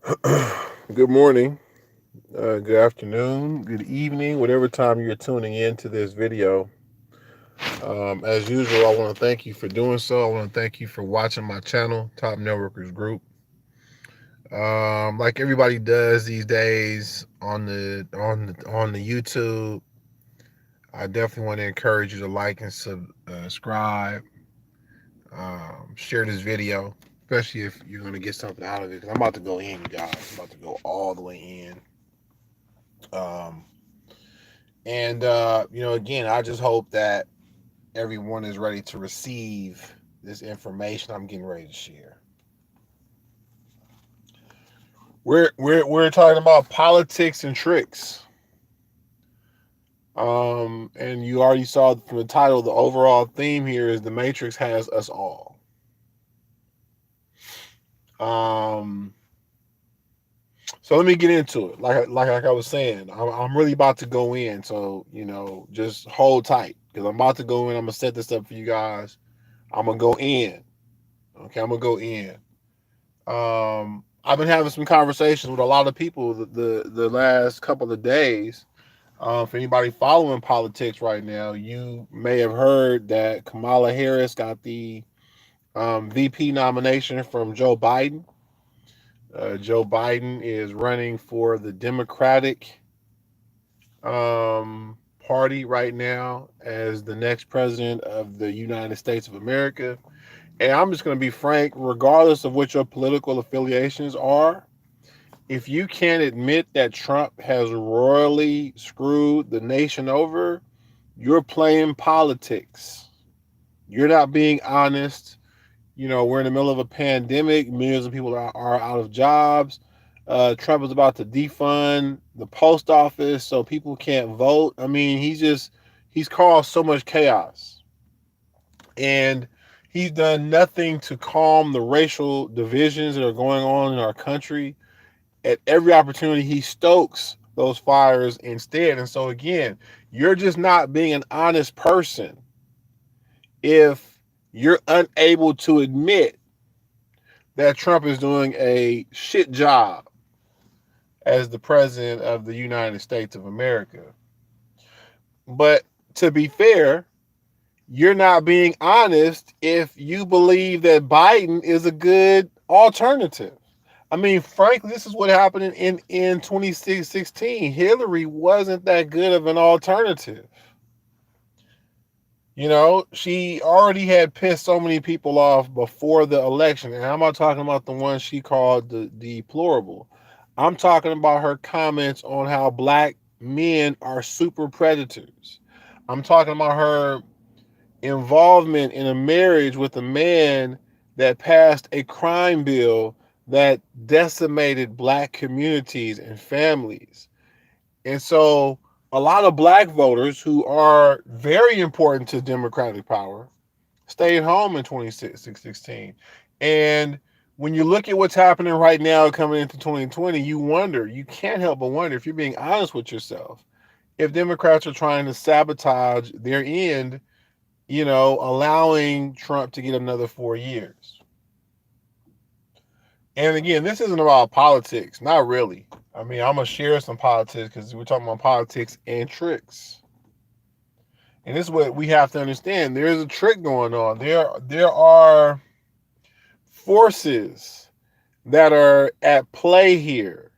Good morning, good afternoon, good evening, whatever time you're tuning in to this video. As usual, I want to thank you for doing so. I want to thank you for watching my channel, Top Networkers Group. Like everybody does these days on the YouTube, I definitely want to encourage you to like and subscribe. Share this video, especially if you're going to get something out of it. Because I'm about to go in, you guys. I'm about to go all the way in. Um, And again, I just hope that everyone is ready to receive this information I'm getting ready to share. We're talking about politics and tricks. And you already saw from the title, the overall theme here is the Matrix has us all. Um, so let me get into it. Like I was saying, I'm really about to go in. So just hold tight because I'm about to go in. I'm gonna set this up for you guys. I'm gonna go in. Okay, I'm gonna go in. I've been having some conversations with a lot of people the last couple of days. For anybody following politics right now, you may have heard that Kamala Harris got the VP nomination from Joe Biden. Joe Biden is running for the Democratic Party right now as the next president of the United States of America. And I'm just going to be frank, regardless of what your political affiliations are, if you can't admit that Trump has royally screwed the nation over, you're playing politics. You're not being honest. We're in the middle of a pandemic. Millions of people are out of jobs. Trump is about to defund the post office so people can't vote. I mean, he's caused so much chaos. And he's done nothing to calm the racial divisions that are going on in our country. At every opportunity, he stokes those fires instead. And so, again, you're just not being an honest person if you're unable to admit that Trump is doing a shit job as the president of the United States of America. But to be fair, you're not being honest if you believe that Biden is a good alternative. I mean, frankly, this is what happened in 2016. Hillary wasn't that good of an alternative. She already had pissed so many people off before the election. And I'm not talking about the one she called the deplorable. I'm talking about her comments on how black men are super predators. I'm talking about her involvement in a marriage with a man that passed a crime bill that decimated black communities and families. And so a lot of black voters who are very important to Democratic power stayed home in 2016. And when you look at what's happening right now coming into 2020, you can't help but wonder, if you're being honest with yourself, if Democrats are trying to sabotage their end, allowing Trump to get another 4 years. And again, this isn't about politics, not really. I mean, I'm gonna share some politics because we're talking about politics and tricks. And this is what we have to understand. There is a trick going on. There are forces that are at play here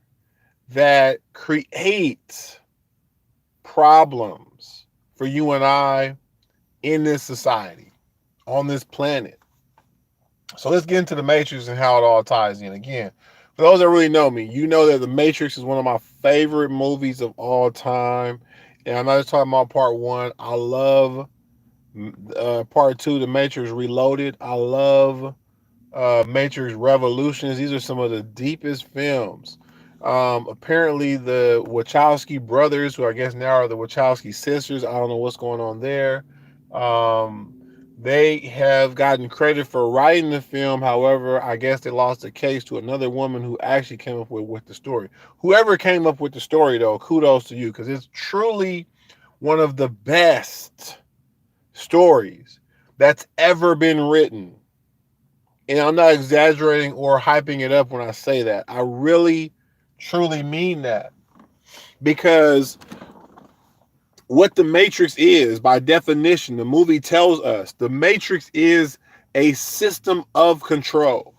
that create problems for you and I in this society, on this planet. So let's get into the Matrix and how it all ties in. Again, for those that really know me, you know that the Matrix is one of my favorite movies of all time. And I'm not just talking about part one. I love part two, The Matrix Reloaded. I love Matrix Revolutions. These are some of the deepest films. Apparently, the Wachowski brothers, who I guess now are the Wachowski sisters, I don't know what's going on there. Um, they have gotten credit for writing the film. However, I guess they lost the case to another woman who actually came up with the story. Whoever came up with the story, though, kudos to you, because it's truly one of the best stories that's ever been written. And I'm not exaggerating or hyping it up when I say that. I really, truly mean that. Because what the Matrix is, by definition, the movie tells us the Matrix is a system of control.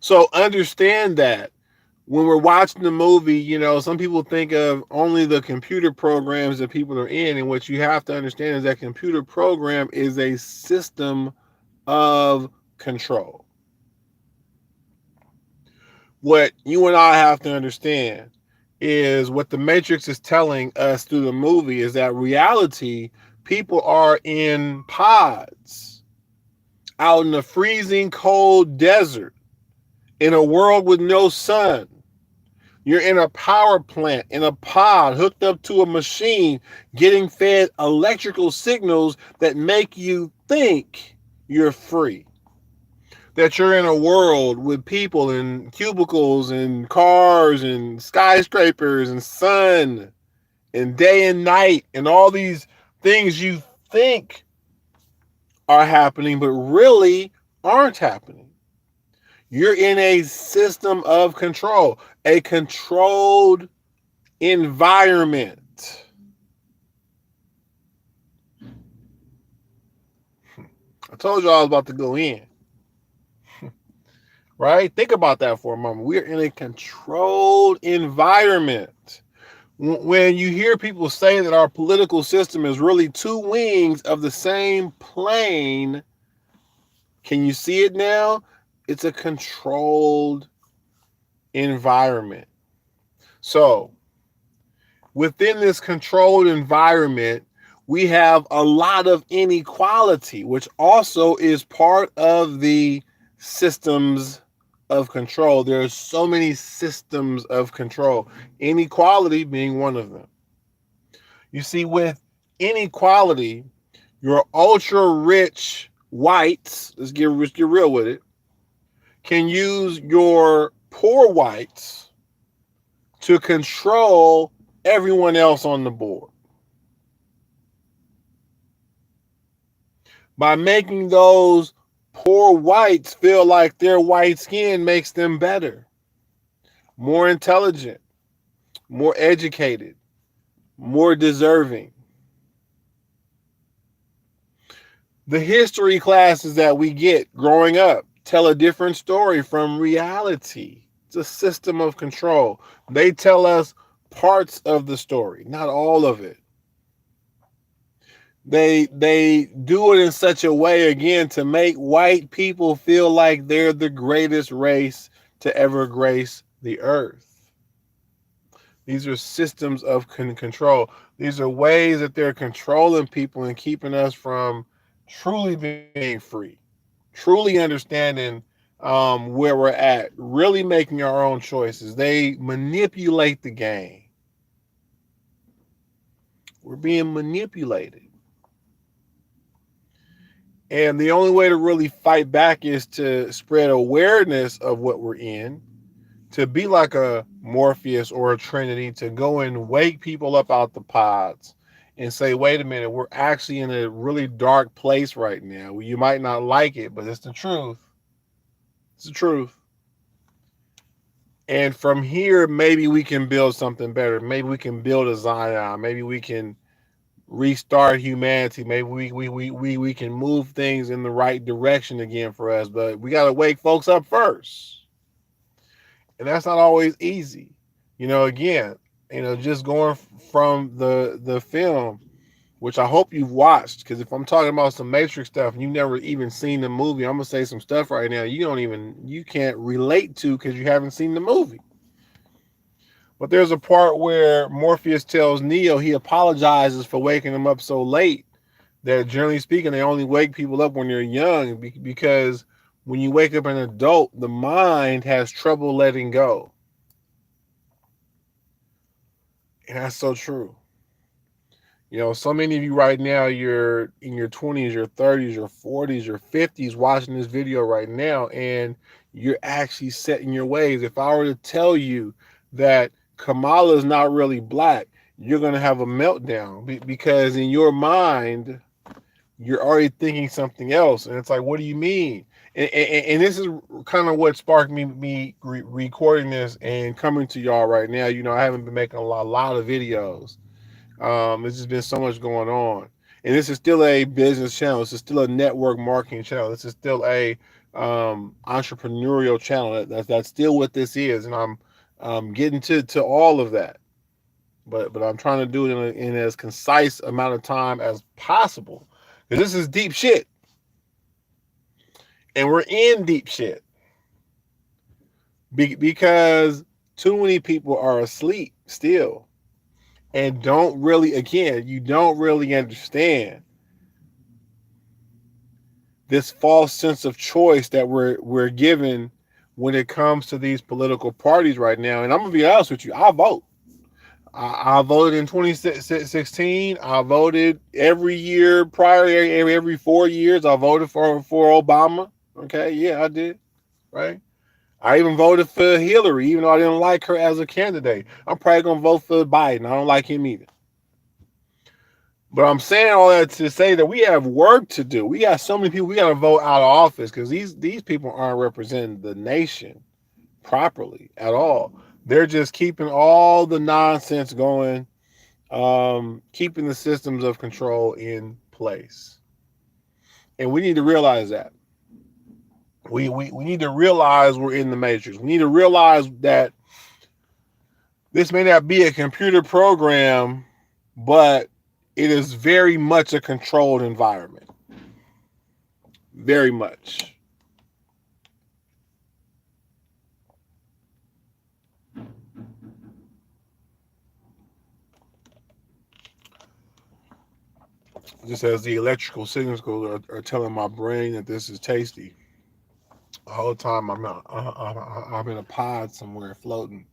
So understand that when we're watching the movie, some people think of only the computer programs that people are in. And what you have to understand is that computer program is a system of control. What you and I have to understand is what the Matrix is telling us through the movie is that reality, people are in pods out in the freezing cold desert in a world with no sun. You're in a power plant, in a pod, hooked up to a machine, getting fed electrical signals that make you think you're free. That you're in a world with people and cubicles and cars and skyscrapers and sun and day and night and all these things you think are happening, but really aren't happening. You're in a system of control, a controlled environment. I told you I was about to go in, right? Think about that for a moment. We're in a controlled environment. When you hear people say that our political system is really two wings of the same plane, can you see it now? It's a controlled environment. So, within this controlled environment, we have a lot of inequality, which also is part of the systems of control. There are so many systems of control, inequality being one of them. You see, with inequality, your ultra rich whites, let's get real with it, can use your poor whites to control everyone else on the board by making those poor whites feel like their white skin makes them better, more intelligent, more educated, more deserving. The history classes that we get growing up tell a different story from reality. It's a system of control. They tell us parts of the story, not all of it. They do it in such a way, again, to make white people feel like they're the greatest race to ever grace the earth. These are systems of control. These are ways that they're controlling people and keeping us from truly being free, truly understanding where we're at, really making our own choices. They manipulate the game. We're being manipulated. And the only way to really fight back is to spread awareness of what we're in, to be like a Morpheus or a Trinity, to go and wake people up out the pods and say, wait a minute, we're actually in a really dark place right now. You might not like it, but it's the truth. It's the truth. And from here, maybe we can build something better. Maybe we can build a Zion. Maybe we can restart humanity. Maybe we can move things in the right direction again for us. But we got to wake folks up first. And that's not always easy. Again, just going from the film, which I hope you've watched, because if I'm talking about some Matrix stuff and you've never even seen the movie, I'm gonna say some stuff right now you can't relate to because you haven't seen the movie. But there's a part where Morpheus tells Neo he apologizes for waking him up so late, that generally speaking, they only wake people up when they're young, because when you wake up an adult, the mind has trouble letting go. And that's so true. So many of you right now, you're in your 20s, your 30s, your 40s, your 50s watching this video right now, and you're actually set in your ways. If I were to tell you that Kamala is not really black, you're going to have a meltdown, because in your mind, you're already thinking something else, and it's like, what do you mean? And this is kind of what sparked me recording this and coming to y'all right now. I haven't been making a lot of videos. There's just been so much going on, and this is still a business channel. This is still a network marketing channel. This is still a entrepreneurial channel. That's still what this is, and I'm getting to all of that. But I'm trying to do it in as concise amount of time as possible, because this is deep shit, and we're in deep shit because too many people are asleep still and don't really, again, you don't really understand this false sense of choice that we're given when it comes to these political parties right now. And I'm gonna be honest with you, I vote. I voted in 2016. I voted every year prior, every 4 years. I voted for Obama. Okay, yeah, I did. Right. I even voted for Hillary, even though I didn't like her as a candidate. I'm probably gonna vote for Biden. I don't like him either. But I'm saying all that to say that we have work to do. We got so many people we got to vote out of office, because these people aren't representing the nation properly at all. They're just keeping all the nonsense going, keeping the systems of control in place. And we need to realize that. We need to realize we're in the matrix. We need to realize that this may not be a computer program, but it is very much a controlled environment. Very much. Just as the electrical signals are telling my brain that this is tasty. The whole time I'm in a pod somewhere floating.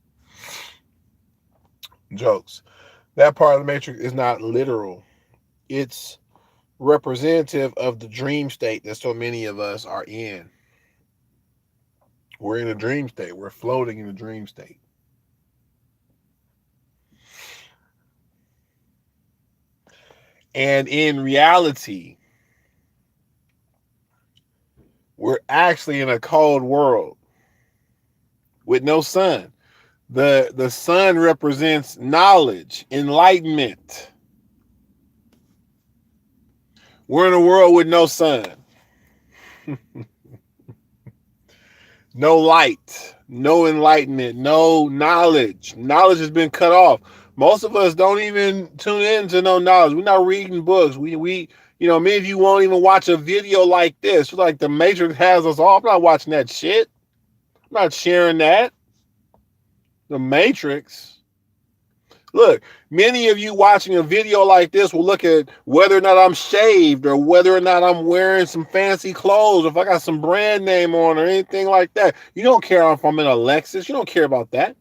Jokes. That part of the matrix is not literal. It's representative of the dream state that so many of us are in. We're in a dream state. We're floating in a dream state. And in reality, we're actually in a cold world with no sun. The sun represents knowledge, enlightenment. We're in a world with no sun, no light, no enlightenment, no knowledge. Knowledge has been cut off. Most of us don't even tune in to no knowledge. We're not reading books. We many of you won't even watch a video like this. It's like the Matrix has us all. I'm not watching that shit. I'm not sharing that. The Matrix. Look, many of you watching a video like this will look at whether or not I'm shaved, or whether or not I'm wearing some fancy clothes, or if I got some brand name on, or anything like that. You don't care if I'm in a Lexus. You don't care about that.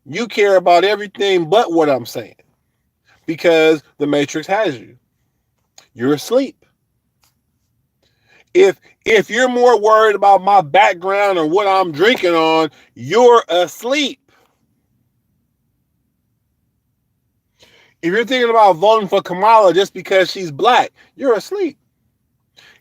You care about everything but what I'm saying, because the Matrix has you. You're asleep. If you're more worried about my background or what I'm drinking on, you're asleep. If you're thinking about voting for Kamala just because she's black, you're asleep.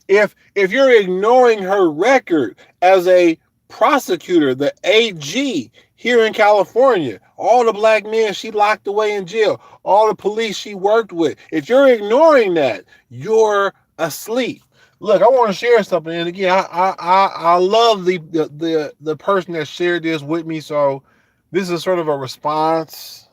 If you're ignoring her record as a prosecutor, the AG here in California, all the black men she locked away in jail, all the police she worked with, if you're ignoring that, you're asleep. Look, I want to share something, and again, I love the person that shared this with me. So this is sort of a response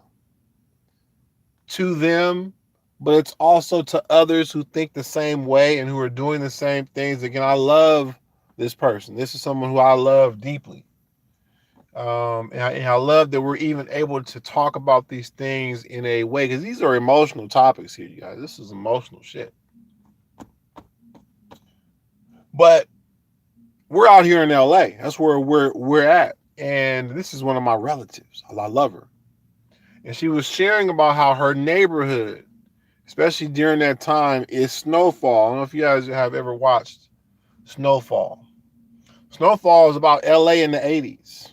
to them, but it's also to others who think the same way and who are doing the same things. Again, I love this person. This is someone who I love deeply. And I love that we're even able to talk about these things in a way, because these are emotional topics here, you guys. This is emotional shit. But we're out here in LA. That's where we're at. And this is one of my relatives. I love her. And she was sharing about how her neighborhood, especially during that time, is Snowfall. I don't know if you guys have ever watched Snowfall. Snowfall is about LA in the 80s.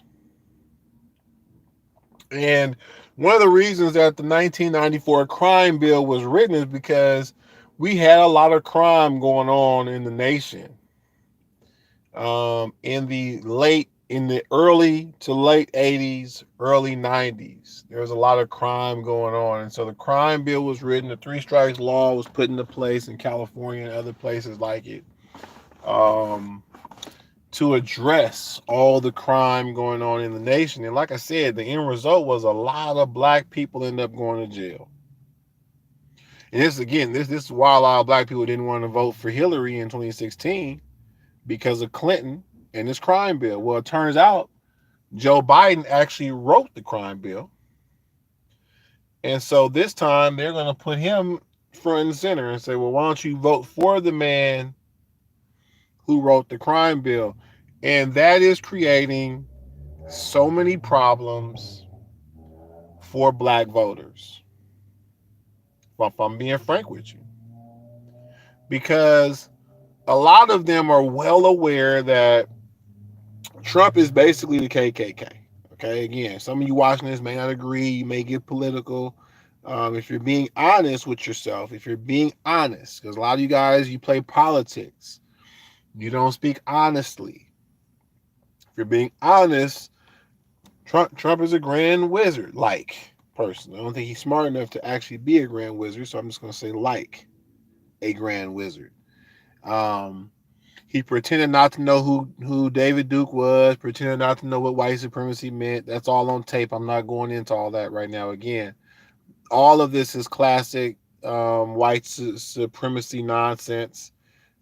And One of the reasons that the 1994 crime bill was written is because we had a lot of crime going on in the nation. In the early to late 80s, early 90s, there was a lot of crime going on, and so the crime bill was written. The three strikes law was put into place in California and other places like it, um, to address all the crime going on in the nation. And like I said, the end result was a lot of black people end up going to jail. And this again, this is why a lot of black people didn't want to vote for Hillary in 2016, because of Clinton and his crime bill. Well, it turns out Joe Biden actually wrote the crime bill. And so this time they're going to put him front and center and say, well, why don't you vote for the man who wrote the crime bill? And that is creating so many problems for black voters. If I'm being frank with you, because a lot of them are well aware that Trump is basically the KKK. Okay, again, some of you watching this may not agree. You may get political. If you're being honest with yourself, if you're being honest, because a lot of you guys, you play politics, you don't speak honestly. If you're being honest, Trump is a grand wizard, like person. I don't think he's smart enough to actually be a grand wizard, so I'm just going to say like a grand wizard. Um, He pretended not to know who David Duke was, pretended not to know what white supremacy meant. That's all on tape. I'm not going into all that right now. Again, all of this is classic white supremacy nonsense.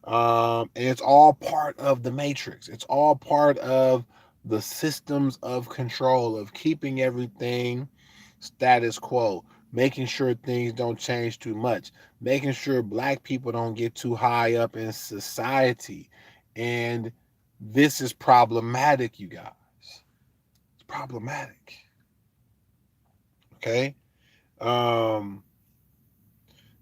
And it's all part of the matrix. It's all part of the systems of control, of keeping everything status quo, making sure things don't change too much, making sure black people don't get too high up in society. And this is problematic, you guys. It's problematic. Okay. Um,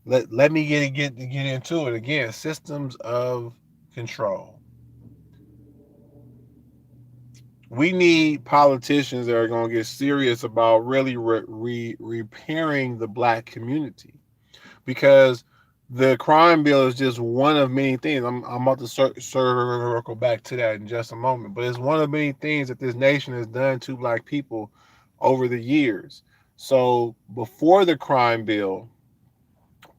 let me get into it again. Systems of control. We need politicians that are going to get serious about really repairing the black community, because the crime bill is just one of many things. I'm about to circle back to that in just a moment, but it's one of many things that this nation has done to black people over the years. So before the crime bill,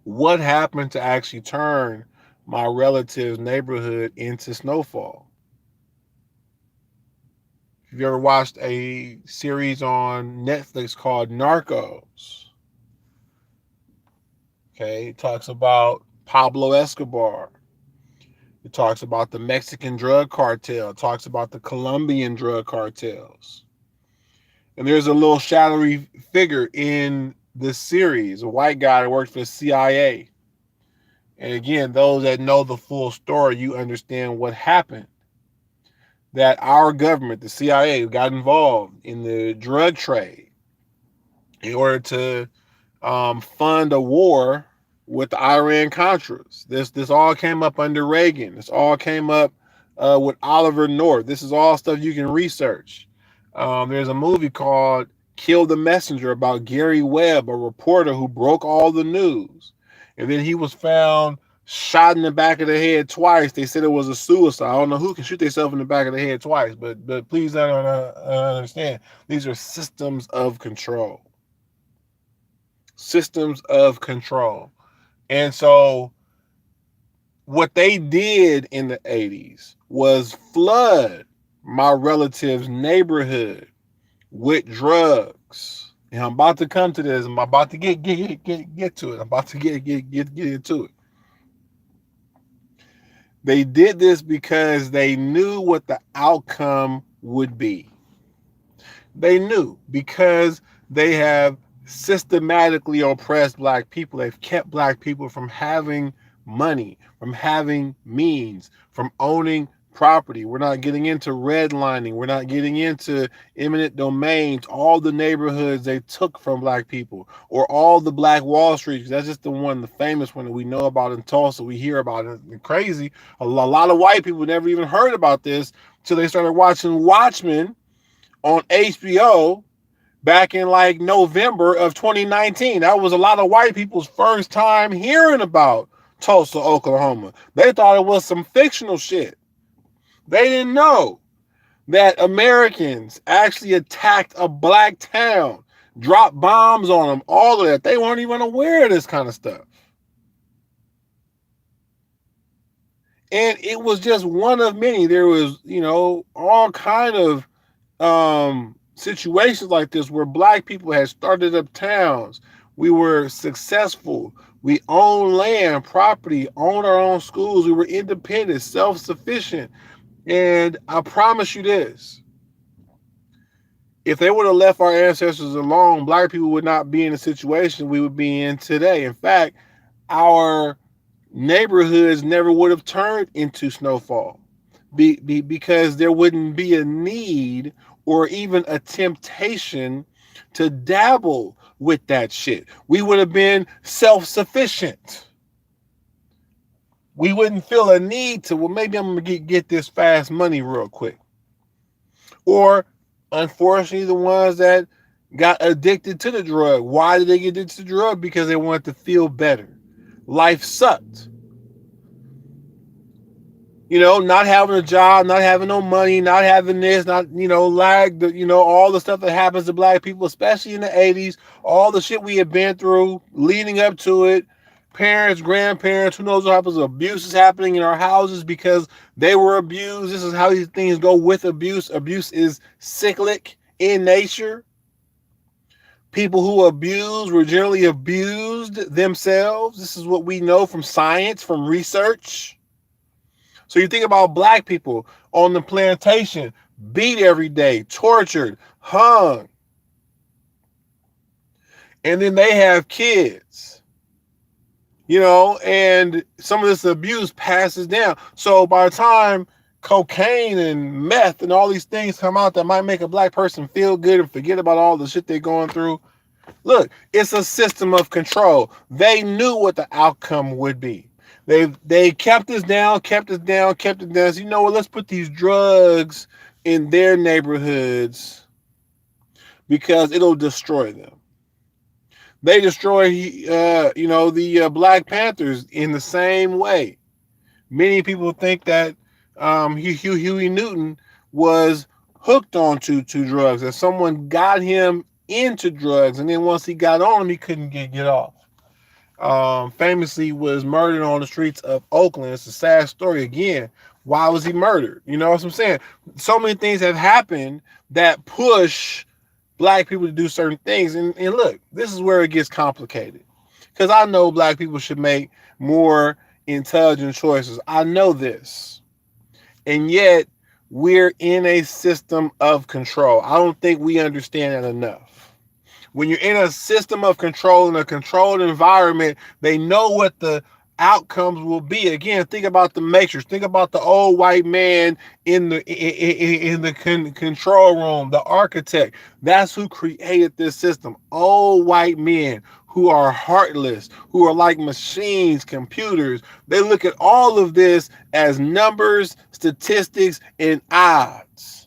what happened to actually turn my relative's neighborhood into Snowfall? If you ever watched a series on Netflix called Narcos, okay, it talks about Pablo Escobar. It talks about the Mexican drug cartel. It talks about the Colombian drug cartels. And there's a little shadowy figure in this series, a white guy that works for the CIA. And again, those that know the full story, you understand what happened. That our government, the CIA, got involved in the drug trade in order to fund a war with the Iran Contras. This all came up under Reagan. This all came up with Oliver North. This is all stuff you can research. There's a movie called Kill the Messenger about Gary Webb, a reporter who broke all the news. And then he was found shot in the back of the head twice. They said it was a suicide. I don't know who can shoot themselves in the back of the head twice, but please understand, these are systems of control. Systems of control. And so what they did in the 80s was flood my relative's neighborhood with drugs. And I'm about to come to this. I'm about to get to it. I'm about to get into it. They did this because they knew what the outcome would be. They knew, because they have systematically oppressed black people. They've kept black people from having money, from having means, from owning property. We're not getting into redlining. We're not getting into eminent domains, all the neighborhoods they took from black people, or all the Black Wall Street. That's just the one, the famous one that we know about in Tulsa. We hear about it. It's crazy. A lot of white people never even heard about this until they started watching Watchmen on HBO, back in like November of 2019. That was a lot of white people's first time hearing about Tulsa, Oklahoma. They thought it was some fictional shit. They didn't know that Americans actually attacked a black town, dropped bombs on them, all of that. They weren't even aware of this kind of stuff. And it was just one of many. There was, all kind of situations like this where black people had started up towns. We were successful. We owned land, property, owned our own schools. We were independent, self-sufficient. And I promise you this, if they would have left our ancestors alone, black people would not be in the situation we would be in today. In fact, our neighborhoods never would have turned into snowfall because there wouldn't be a need or even a temptation to dabble with that shit. We would have been self-sufficient. We wouldn't feel a need to, well, maybe I'm going to get this fast money real quick. Or, unfortunately, the ones that got addicted to the drug. Why did they get addicted to the drug? Because they wanted to feel better. Life sucked. Not having a job, not having no money, not having this, not, all the stuff that happens to black people, especially in the 80s, all the shit we had been through leading up to it, parents, grandparents, who knows what happens, abuse is happening in our houses because they were abused. This is how these things go with abuse. Abuse is cyclic in nature. People who abuse were generally abused themselves. This is what we know from science, from research. So you think about black people on the plantation, beat every day, tortured, hung. And then they have kids, and some of this abuse passes down. So by the time cocaine and meth and all these things come out that might make a black person feel good and forget about all the shit they're going through, look, it's a system of control. They knew what the outcome would be. They kept us down. So, you know what? Let's put these drugs in their neighborhoods because it'll destroy them. They destroy, the Black Panthers in the same way. Many people think that Huey Newton was hooked onto drugs, that someone got him into drugs, and then once he got on them, he couldn't get off. Famously was murdered on the streets of Oakland. It's a sad story again. Why was he murdered? You know what I'm saying? So many things have happened that push black people to do certain things. And look, this is where it gets complicated. Because I know black people should make more intelligent choices. I know this. And yet, we're in a system of control. I don't think we understand that enough. When you're in a system of control, in a controlled environment, they know what the outcomes will be. Again, think about the Matrix. Think about the old white man in the control room, the architect. That's who created this system. Old white men who are heartless, who are like machines, computers. They look at all of this as numbers, statistics, and odds.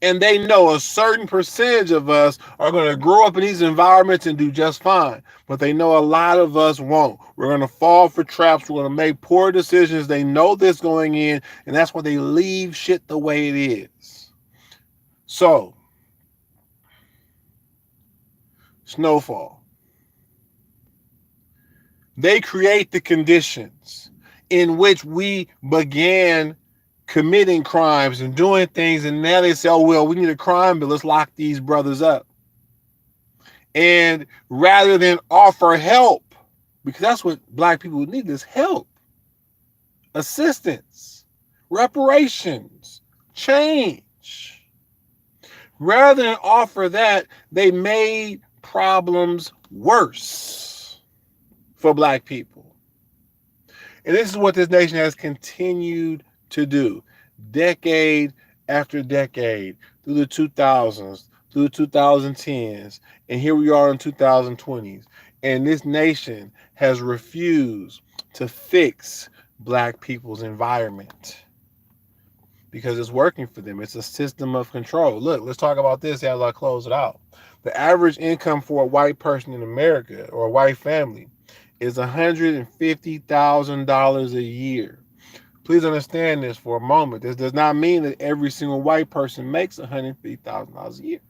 And they know a certain percentage of us are going to grow up in these environments and do just fine. But they know a lot of us won't. We're going to fall for traps. We're going to make poor decisions. They know this going in, and that's why they leave shit the way it is. So, snowfall. They create the conditions in which we began committing crimes and doing things, and now they say, oh, well, we need a crime bill, let's lock these brothers up. And rather than offer help, because that's what black people need, is help, assistance, reparations, change. Rather than offer that, they made problems worse for black people. And this is what this nation has continued to do decade after decade, through the 2000s, through the 2010s, and here we are in 2020s. And this nation has refused to fix black people's environment. because it's working for them. It's a system of control. Look, let's talk about this as I close it out. The average income for a white person in America or a white family is $150,000 a year. Please understand this for a moment. This does not mean that every single white person makes $150,000 a year.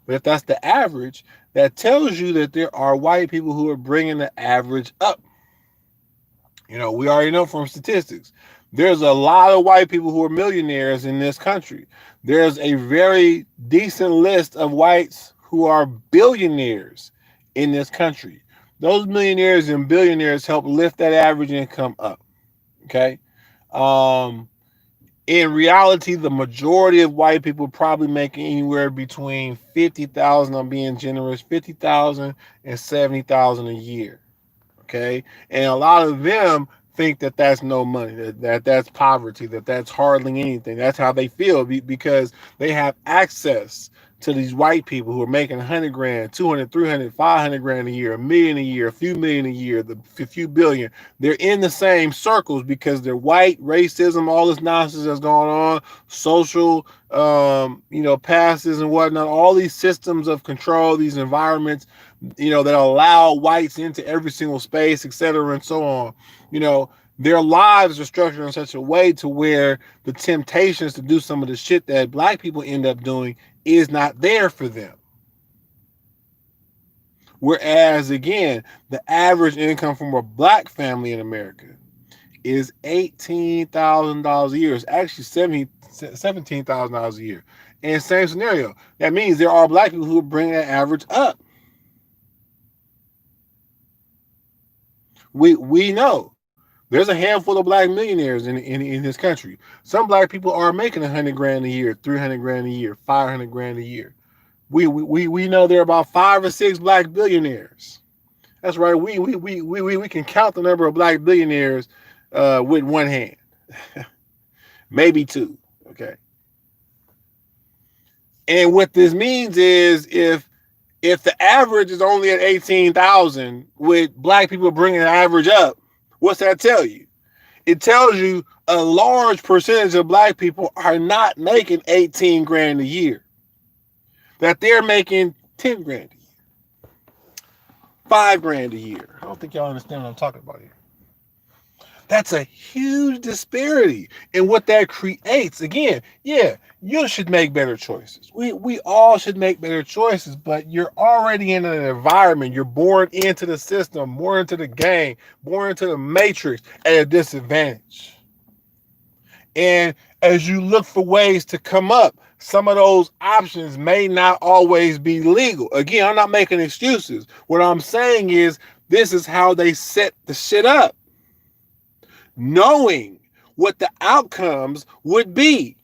But if that's the average, that tells you that there are white people who are bringing the average up. We already know from statistics, there's a lot of white people who are millionaires in this country. There's a very decent list of whites who are billionaires in this country. Those millionaires and billionaires help lift that average income up. Okay. Um, in reality, the majority of white people probably make anywhere between 50,000, I'm being generous, 50,000 and 70,000 a year. Okay, and a lot of them think that that's no money, that's poverty, that's hardly anything. That's how they feel because they have access to these white people who are making 100 grand, 200, 300, 500 grand a year, a million a year, a few million a year, a few billion. They're in the same circles because they're white. Racism, all this nonsense that's going on, social passes and whatnot, all these systems of control, these environments, that allow whites into every single space, et cetera, and so on. Their lives are structured in such a way to where the temptations to do some of the shit that black people end up doing is not there for them. Whereas, again, the average income from a black family in America is $18,000 a year. It's actually $17,000 a year. And same scenario. That means there are black people who bring that average up. We know there's a handful of black millionaires in this country. Some black people are making 100 grand a year, 300 grand a year, 500 grand a year. We know there are about 5 or 6 black billionaires. That's right. We can count the number of black billionaires with one hand, maybe two. Okay. And what this means is if the average is only at 18,000, with black people bringing the average up, what's that tell you? It tells you a large percentage of black people are not making 18 grand a year. That they're making 10 grand a year, 5 grand a year. I don't think y'all understand what I'm talking about here. That's a huge disparity. And what that creates, again, yeah, you should make better choices. We all should make better choices, but you're already in an environment. You're born into the system, born into the game, born into the matrix at a disadvantage. And as you look for ways to come up, some of those options may not always be legal. Again, I'm not making excuses. What I'm saying is this is how they set the shit up, knowing what the outcomes would be.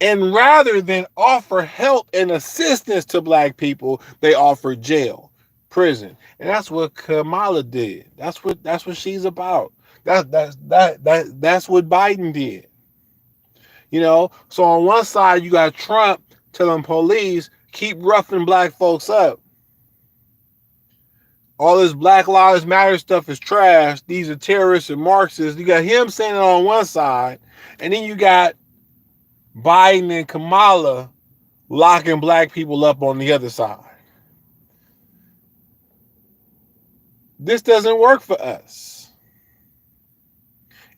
And rather than offer help and assistance to black people, they offer jail, prison. And that's what Kamala did. That's what she's about. That's what Biden did. So on one side you got Trump telling police keep roughing black folks up. All this Black Lives Matter stuff is trash. These are terrorists and Marxists. You got him saying it on one side, and then you got Biden and Kamala locking black people up on the other side. This doesn't work for us.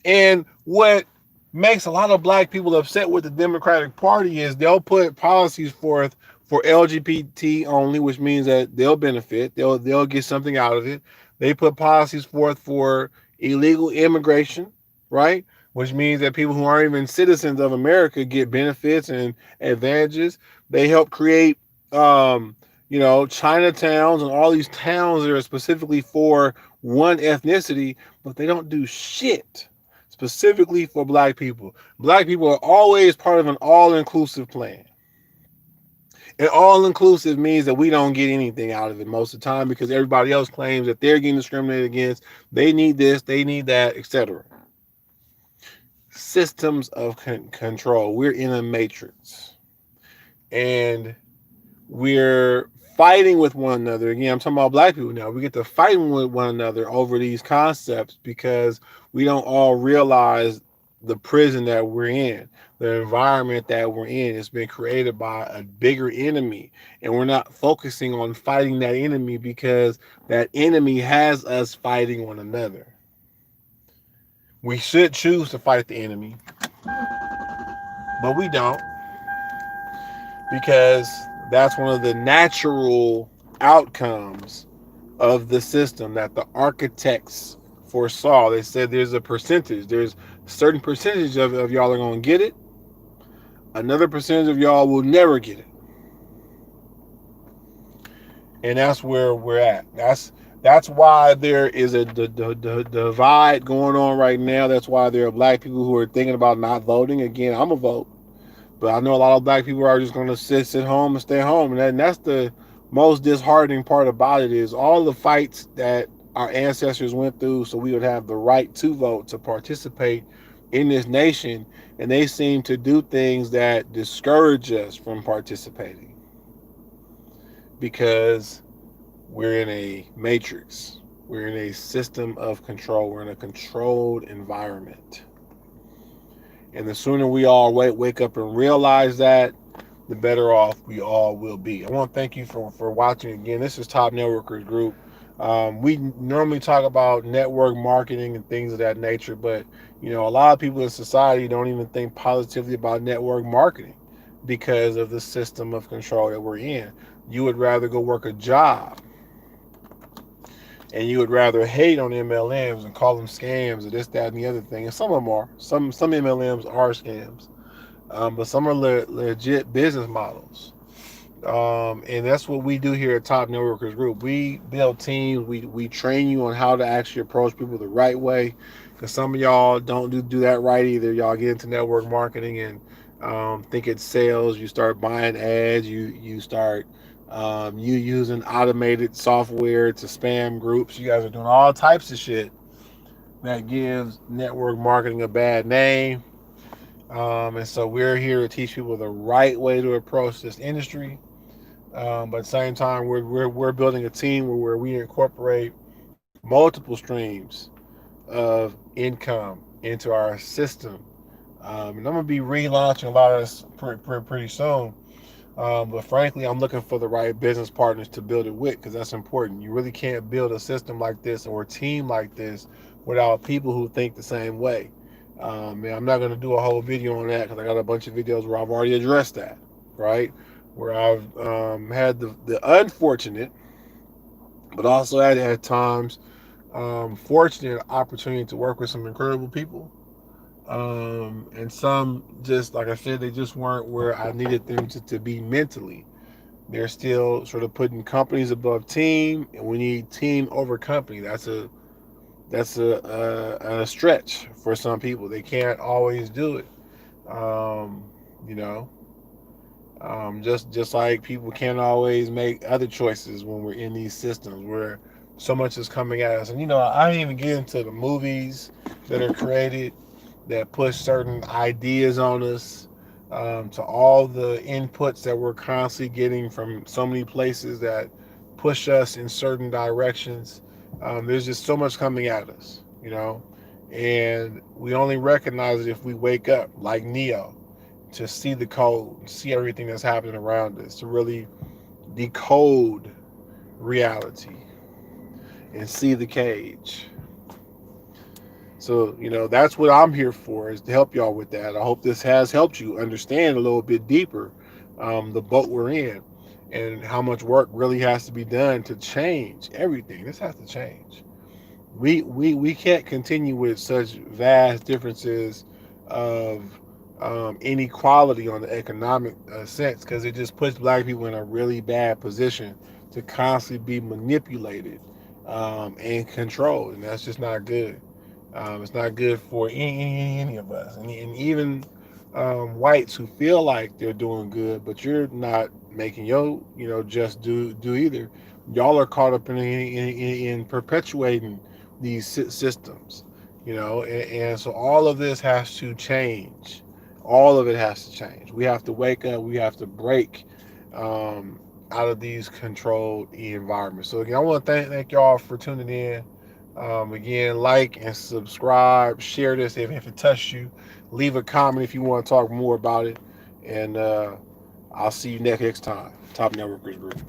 And what makes a lot of black people upset with the Democratic Party is they'll put policies forth for LGBT only, which means that they'll benefit. They'll get something out of it. They put policies forth for illegal immigration, right? Which means that people who aren't even citizens of America get benefits and advantages. They help create, Chinatowns and all these towns that are specifically for one ethnicity, but they don't do shit specifically for black people. Black people are always part of an all-inclusive plan. And all-inclusive means that we don't get anything out of it most of the time because everybody else claims that they're getting discriminated against. They need this, they need that, etc. Systems of control. We're in a matrix. And we're fighting with one another. Again, I'm talking about black people now. We get to fighting with one another over these concepts because we don't all realize the prison that we're in, the environment that we're in. It's been created by a bigger enemy, and we're not focusing on fighting that enemy because that enemy has us fighting one another. We should choose to fight the enemy, but we don't, because that's one of the natural outcomes of the system that the architects foresaw. They said there's a percentage, there's a certain percentage of y'all are going to get it, another percentage of y'all will never get it. And that's where we're at. That's why there is a divide going on right now. That's why there are black people who are thinking about not voting. Again, I'm a vote. But I know a lot of black people are just going to sit home and stay home, and that's the most disheartening part about it is all the fights that our ancestors went through, so we would have the right to vote, to participate in this nation, and they seem to do things that discourage us from participating because we're in a matrix, we're in a system of control, we're in a controlled environment, and the sooner we all wake up and realize that, the better off we all will be. I want to thank you for watching again. This is Top Networkers Group. We normally talk about network marketing and things of that nature, but a lot of people in society don't even think positively about network marketing because of the system of control that we're in. You would rather go work a job, and you would rather hate on MLMs and call them scams or this, that, and the other thing. And some of them are. Some MLMs are scams, but some are legit business models. And that's what we do here at Top Networkers Group. We build teams. We train you on how to actually approach people the right way. Because some of y'all don't do that right either. Y'all get into network marketing and think it's sales. You start buying ads. You start you using automated software to spam groups. You guys are doing all types of shit that gives network marketing a bad name. And so we're here to teach people the right way to approach this industry. But at the same time, we're building a team where we incorporate multiple streams of income into our system. And I'm gonna be relaunching a lot of this pretty soon. But frankly, I'm looking for the right business partners to build it with because that's important. You really can't build a system like this or a team like this without people who think the same way. And I'm not going to do a whole video on that because I got a bunch of videos where I've already addressed that, right? Where I've had the unfortunate, but also had at times fortunate opportunity to work with some incredible people. And some just, like I said, they just weren't where I needed them to be mentally. They're still sort of putting companies above team, and we need team over company. That's a stretch for some people. They can't always do it. Um, you know, just like people can't always make other choices when we're in these systems where so much is coming at us. And I didn't even get into the movies that are created that push certain ideas on us, to all the inputs that we're constantly getting from so many places that push us in certain directions. There's just so much coming at us, and we only recognize it if we wake up like Neo to see the code, see everything that's happening around us, to really decode reality and see the cage. So, that's what I'm here for, is to help y'all with that. I hope this has helped you understand a little bit deeper the boat we're in and how much work really has to be done to change everything. This has to change. We can't continue with such vast differences of inequality on the economic sense, because it just puts black people in a really bad position to constantly be manipulated and controlled, and that's just not good. It's not good for any of us, and even whites who feel like they're doing good, but you're not making just do either. Y'all are caught up in perpetuating these systems, and so all of this has to change. All of it has to change. We have to wake up. We have to break out of these controlled environments. So again, I want to thank y'all for tuning in. Again, like and subscribe, share this if it touched you. Leave a comment if you want to talk more about it. And I'll see you next time. Top Networkers Group.